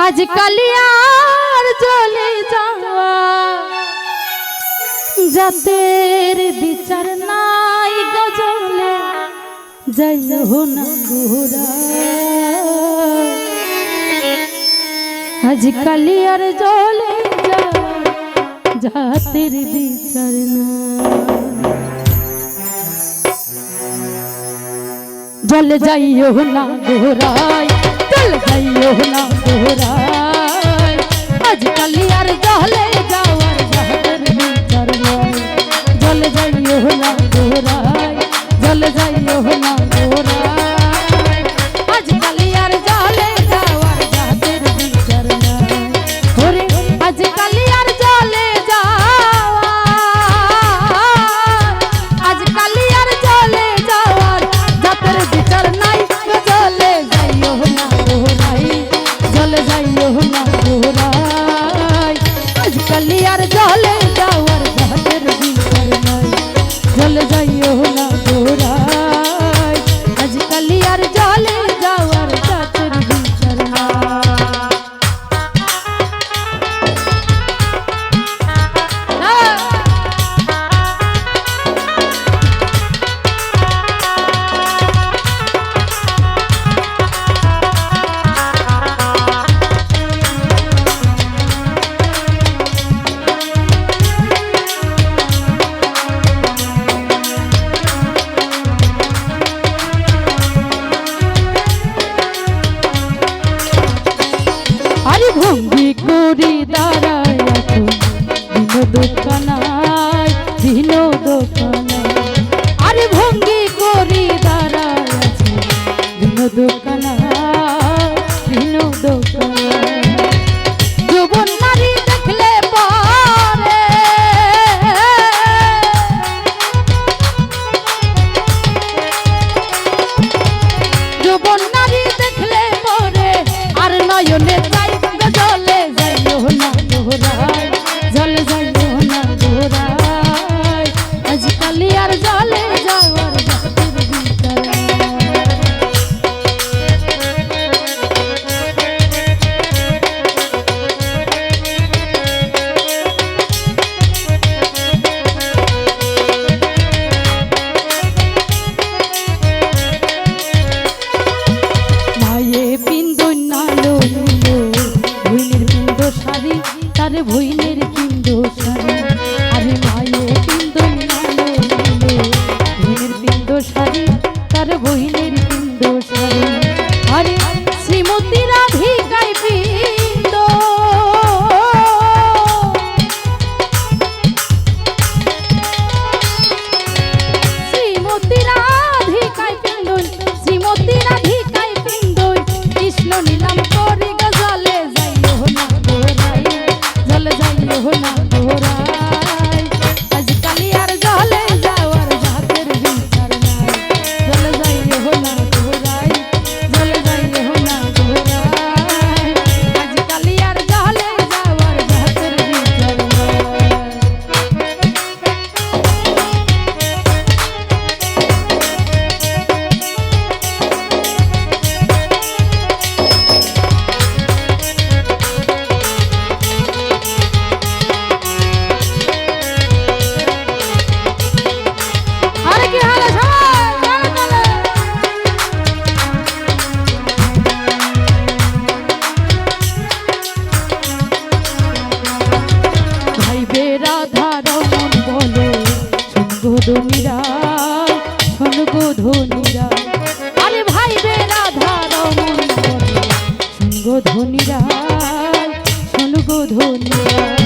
আজ কালিয়ার জ্বলে যাওয়া জাতের বিচার নাই গজলে যাইও না ঘোরা। আজ কালিয়ার জ্বলে যাওয়া জাতের বিচার না। জল যাইও না ঘোরায়, জল যাইও না ঘোরায়, আজ কালিয়ার জ্বলে যাওয়ার জাতের বিচার নাই। জল যাইও না ঘোরায়, জল যাইও না ঘোরায়, আজ কালিয়ার জ্বলে যাওয়ার জাতের বিচার নাই। ওরে আজ কালিয়ার জ্বলে যাওয়া, আজ কালিয়ার জ্বলে যাওয়ার জাতের বিচার নাই। জলে যাইও না ঘোরাই, জলে যাইও না ঘোরাই, আজ কালিয়ার জ্বলে যাওয়ার জাতের বিচার নাই। জলে যাইও না ঘোরাই, আজ কালিয়ার জ্বলে যাওয়ার জাতের বিচার নাই। ভঙ্গি করি দাঁড়ায় এখন দিন দোকানায়, দিন দোকানায়। আরে ভঙ্গি করি দাঁড়ায় আছে দিন দোকানায়, দিন দোকানায়। যৌবন নারী দেখলে পরে, যৌবন নারী দেখলে পরে আর নয়নে চাই। জলে যাইও না ঘোরায়, জলে যাইও না ঘোরায়, আজ কালিয়ার জলে যাওয়ার জাতের বিচার নাই। মায়ে পিন্দু নালো শাড়ি তার ভইনের পিন্দো শাড়ি। আরে মায়ে পিন্দো নালো ভইনের পিন্দো শাড়ি, তার ভইনের পিন্দো শাড়ি। আরে শ্রীমতী রাধিকায় পিন্দো, শ্রীমতী রাধিকায় পিন্দো, শ্রীমতী রাধিকায় পিন্দো, কৃষ্ণ নিলাম করে গজলে যাইও না ঘোরাই, জলে যাইও না ঘোরাই, আজ কালিয়ার জলে যাওয়ার জাতের বিচার নাই। জলে যাইও না ঘোরাই, জলে যাইও না ঘোরাই, আজ কালিয়ার জলে যাওয়ার জাতের বিচার নাই। ধনীরা শোন গো ধনীরা, আরে ভাই রে রাধা রমন শোন গো ধনীরা, শোন গো ধনীরা।